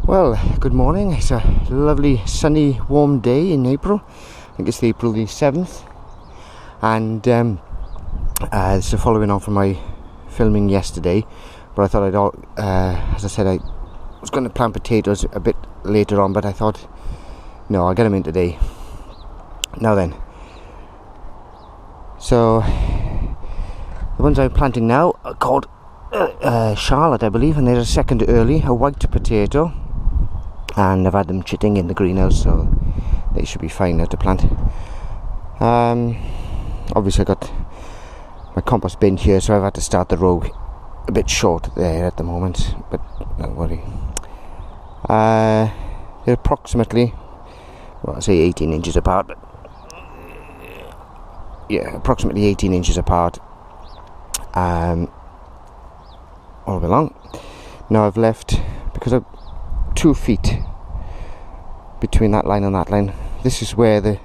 Well, good morning. It's a lovely sunny warm day in April. I think it's April the 7th, and this is following on from my filming yesterday, but I thought as I said, I was going to plant potatoes a bit later on, but I thought no, I'll get them in today. Now then, so the ones I'm planting now are called Charlotte, I believe, and they're a second early, a white potato. And I've had them chitting in the greenhouse, so they should be fine now to plant. Obviously I got my compost bin here, so I've had to start the row a bit short there at the moment, but don't worry. They're approximately, well, I say 18 inches apart, but yeah, approximately 18 inches apart all the way along. Now I've left, because I've 2 feet between that line and that line. This is where the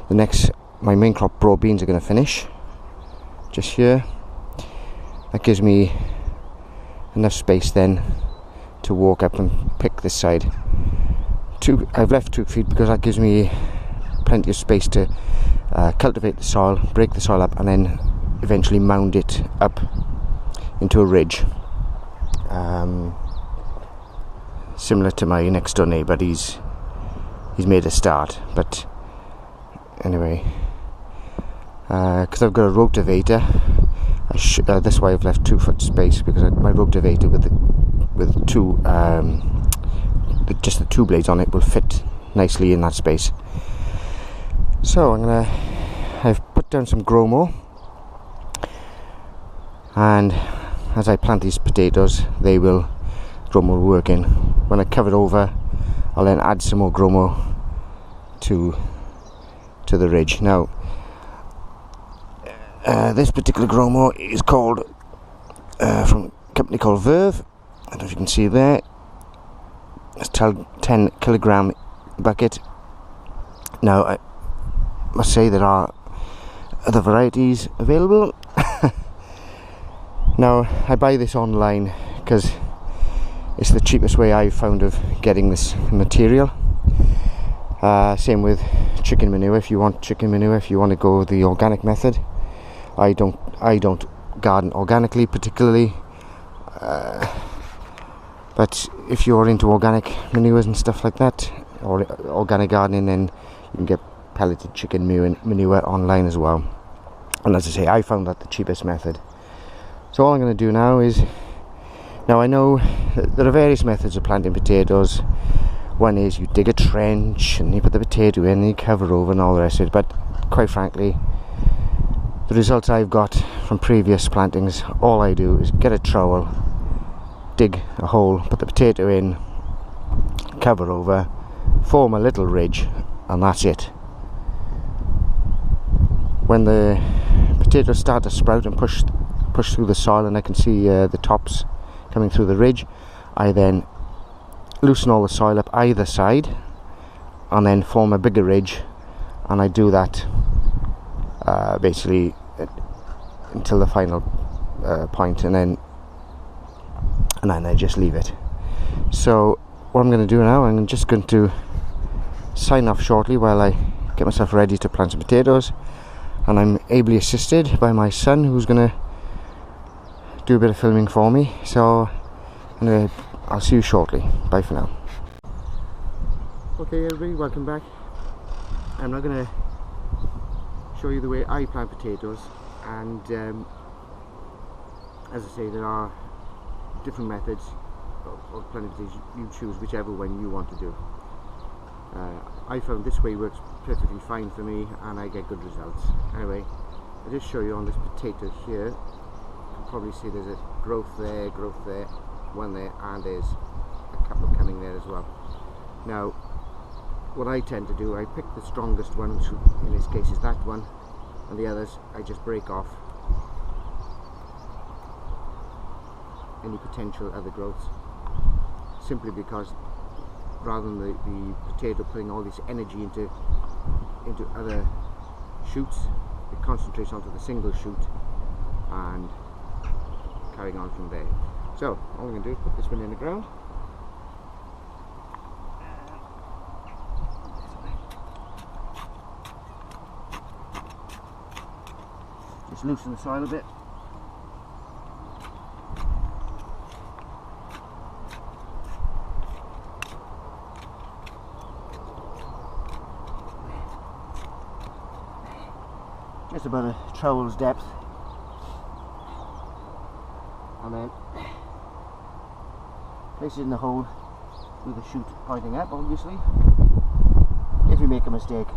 next, my main crop broad beans are going to finish, just here. That gives me enough space then to walk up and pick this side. I've left 2 feet because that gives me plenty of space to cultivate the soil, break the soil up, and then eventually mound it up into a ridge. Similar to my next door neighbour, he's made a start, but anyway, because I've got a rotavator, that's why I've left 2 foot space, because my rotavator with just the 2 blades on it will fit nicely in that space. So I've put down some Gromo, and as I plant these potatoes, Gromo will work in. When I cover it over, I'll then add some more Gromo to the ridge. Now, this particular Gromo is called from a company called Verve. I don't know if you can see there. It's 10 kilogram bucket. Now, I must say there are other varieties available. Now, I buy this online because it's the cheapest way I've found of getting this material. Same with chicken manure. If you want chicken manure, if you want to go the organic method, I don't garden organically particularly, but if you're into organic manures and stuff like that, or organic gardening, then you can get pelleted chicken manure online as well. And as I say, I found that the cheapest method. So all I'm going to do now is, now I know there are various methods of planting potatoes. One is you dig a trench and you put the potato in and you cover over and all the rest of it, but quite frankly, the results I've got from previous plantings, all I do is get a trowel, dig a hole, put the potato in, cover over, form a little ridge, and that's it. When the potatoes start to sprout and push through the soil, and I can see the tops coming through the ridge, I then loosen all the soil up either side and then form a bigger ridge, and I do that basically until the final point, and then I just leave it. So what I'm going to do now, I'm just going to sign off shortly while I get myself ready to plant some potatoes, and I'm ably assisted by my son, who's going to do a bit of filming for me. So anyway, I'll see you shortly. Bye for now. Okay everybody, welcome back. I'm now going to show you the way I plant potatoes, and as I say, there are different methods of planting potatoes. You choose whichever one you want to do. I found this way works perfectly fine for me, and I get good results. Anyway, I'll just show you on this potato here. You can probably see there's a growth there, one there, and there's a couple coming there as well. Now, what I tend to do, I pick the strongest one, which in this case is that one, and the others I just break off any potential other growths, simply because rather than the potato putting all this energy into other shoots, it concentrates onto the single shoot and carrying on from there. So all I'm going to do is put this one in the ground, Just loosen the soil a bit. Just about a trowel's depth, and then place it in the hole with the chute pointing up, obviously. If you make a mistake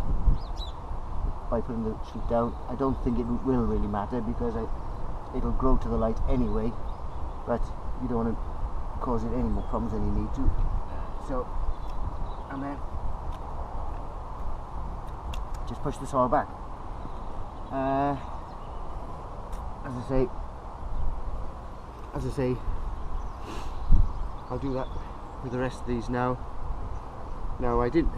by putting the chute down, I don't think it will really matter, because it'll grow to the light anyway, but you don't want to cause it any more problems than you need to. So, and then just push the soil back. As I say, I'll do that with the rest of these now. Now, I didn't,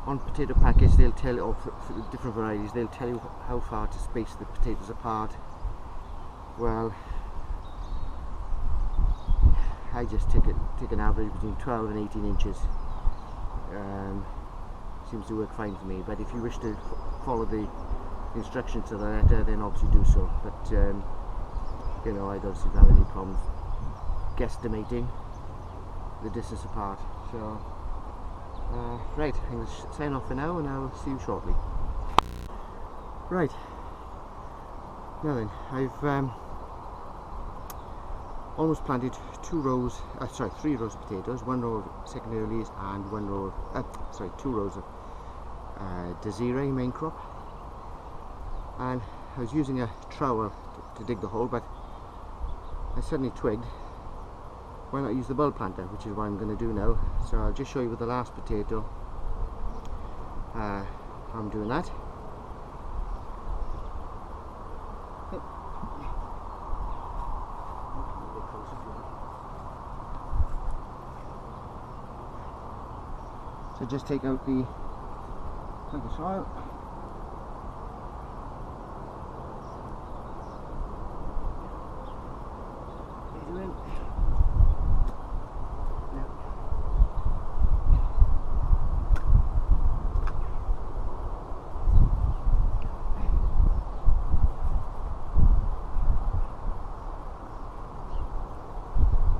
on potato packets they'll tell you, or for the different varieties, they'll tell you how far to space the potatoes apart. Well, I just take an average between 12 and 18 inches. Seems to work fine for me, but if you wish to follow the instructions to the letter, then obviously do so. But you know, I don't seem to have any problems guesstimating the distance apart. So right, I'm going to sign off for now, and I'll see you shortly. Right, now then, I've almost planted 3 rows of potatoes, 1 row of secondary leaves and 1 row of, 2 rows of Desiree main crop. And I was using a trowel to dig the hole, but I suddenly twigged, why not use the bulb planter, which is what I'm going to do now. So I'll just show you with the last potato how I'm doing that. So just take out the soil.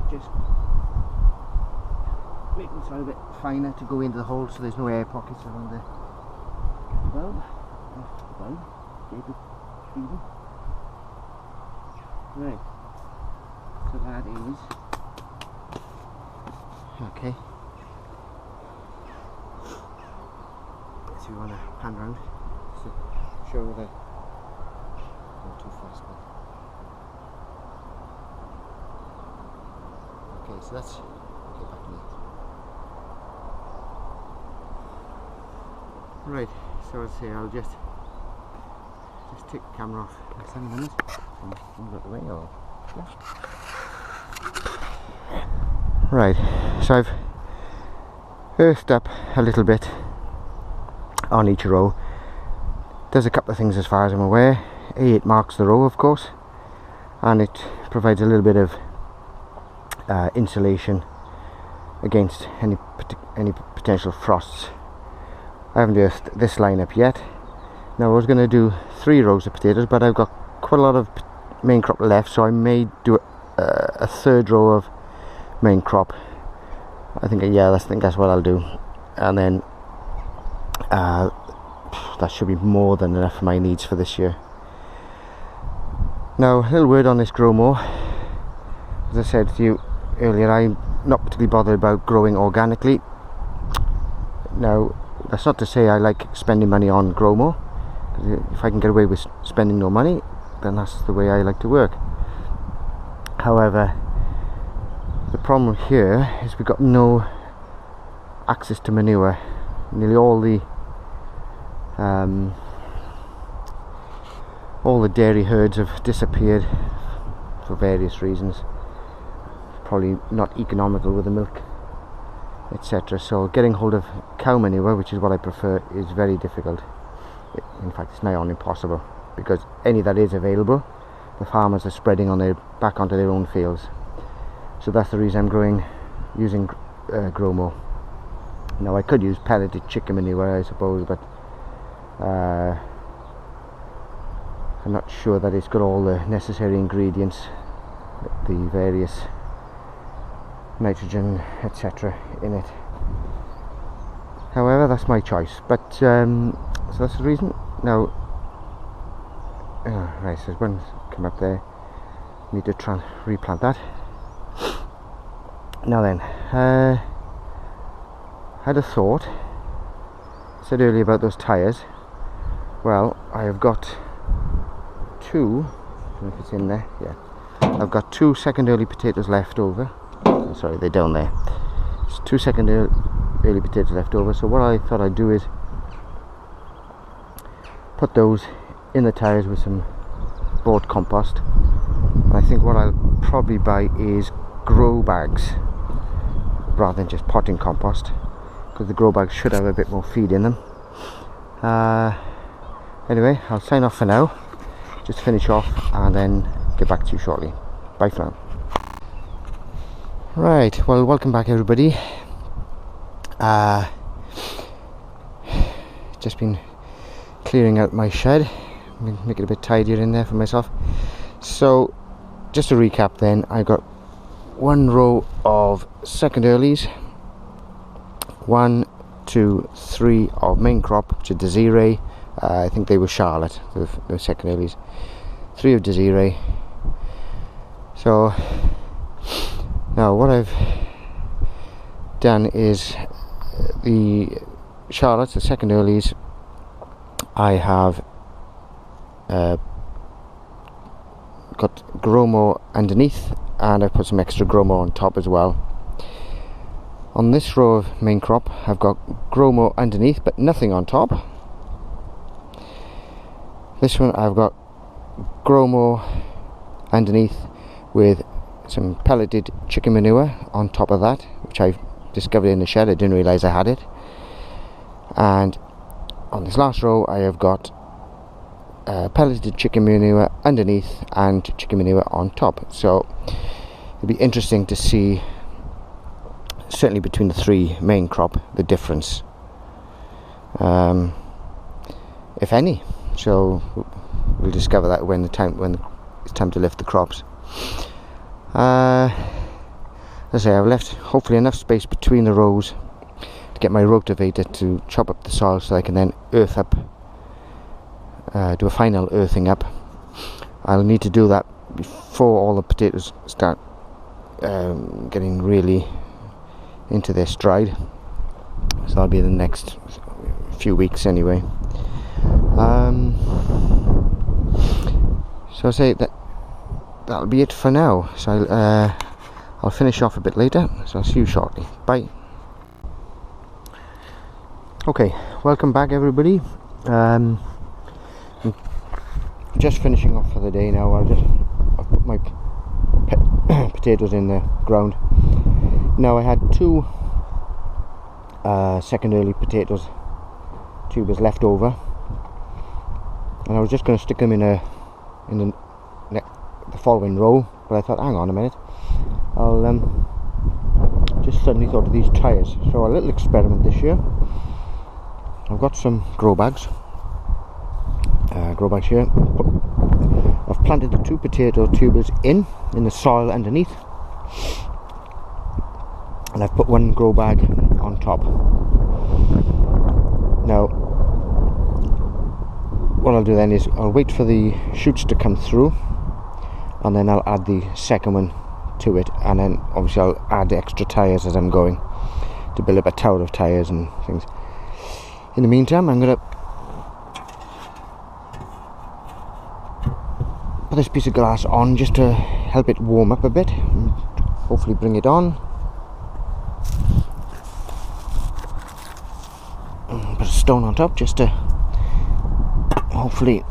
Just making the soil a bit finer to go into the hole, so there's no air pockets around the bulb. Right, so that is okay. So you want to pan around to show the, not too fast, but okay, so that's okay. Back to me. Right, so I'd say I'll just take the camera off for 7 minutes and move out the way. Or right, so I've earthed up a little bit on each row. Does a couple of things as far as I'm aware. It marks the row, of course, and it provides a little bit of insulation against any potential frosts. I haven't earthed this line up yet. Now I was going to do 3 rows of potatoes, but I've got quite a lot of main crop left, so I may do a 3rd row of main crop. I think that's what I'll do, and then that should be more than enough for my needs for this year. Now, a little word on this grow more. As I said to you earlier, I'm not particularly bothered about growing organically. Now, that's not to say I like spending money on grow more. If I can get away with spending no money, then that's the way I like to work. However, the problem here is we've got no access to manure. Nearly all the dairy herds have disappeared for various reasons. Probably not economical with the milk, etc. So getting hold of cow manure, which is what I prefer, is very difficult. In fact, it's nigh on impossible, because any that is available, the farmers are spreading back onto their own fields. So that's the reason I'm using Gromo. Now I could use pelleted chicken manure, I suppose, but I'm not sure that it's got all the necessary ingredients, the various nitrogen, etc. in it. However, that's my choice. But so that's the reason. Now, right, so there's one come up there. Need to try and replant that. Now then, had a thought. I said earlier about those tyres. Well, I have got two. I don't know if it's in there. Yeah, I've got 2 second early potatoes left over. Oh, sorry, they're down there. It's 2 second early potatoes left over. So what I thought I'd do is put those in the tyres with some board compost. And I think what I'll probably buy is grow bags rather than just potting compost, because the grow bags should have a bit more feed in them. Anyway, I'll sign off for now, just finish off and then get back to you shortly. Bye for now. Right, well, welcome back everybody. Just been clearing out my shed, make it a bit tidier in there for myself. So just to recap then, I got 1 row of second earlies, 1, 2, 3 of main crop, which are Desiree. I think they were Charlotte, the second earlies. 3 of Desiree. So now what I've done is the Charlotte, the second earlies, I have got Gromo underneath, and I put some extra Gromo on top as well. On this row of main crop, I've got Gromo underneath but nothing on top. This one I've got Gromo underneath with some pelleted chicken manure on top of that, which I discovered in the shed. I didn't realise I had it. And on this last row I have got pelleted chicken manure underneath and chicken manure on top. So it'll be interesting to see, certainly between the 3 main crop, the difference, if any. So we'll discover that when it's time to lift the crops. As I say, I've left hopefully enough space between the rows to get my rotavator to chop up the soil, so I can then earth up, do a final earthing up. I'll need to do that before all the potatoes start getting really into their stride, so that'll be the next few weeks anyway. So I say that'll be it for now. So I'll finish off a bit later, so I'll see you shortly. Bye. Okay, welcome back everybody. I'm just finishing off for the day now. I've put my potatoes in the ground. Now I had 2 second early potatoes tubers left over, and I was just going to stick them in the following row, but I thought, hang on a minute, I'll just suddenly thought of these tyres. So a little experiment this year. I've got some grow bags here. I've planted the 2 potato tubers in the soil underneath, and I've put 1 grow bag on top. Now what I'll do then is I'll wait for the shoots to come through, and then I'll add the second one to it, and then obviously I'll add extra tyres as I'm going to build up a tower of tyres and things. In the meantime, I'm going to put this piece of glass on just to help it warm up a bit, and hopefully bring it on. And put a stone on top just to hopefully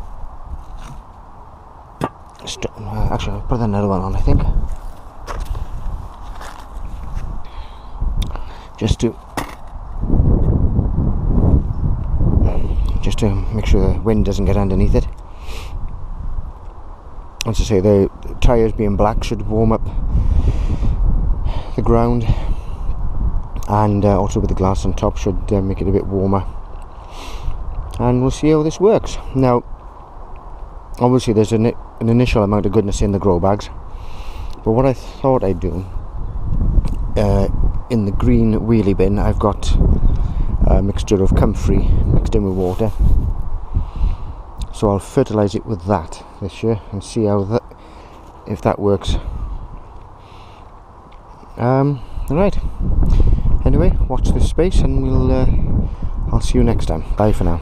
actually I'll put another one on, I think, just to make sure the wind doesn't get underneath it. As I say, the tyres being black should warm up the ground, and also with the glass on top should make it a bit warmer, and we'll see how this works. Now obviously there's an initial amount of goodness in the grow bags, but what I thought I'd do, in the green wheelie bin I've got a mixture of comfrey mixed in with water, so I'll fertilise it with that this year and see if that works. Right, anyway, watch this space, and I'll see you next time. Bye for now.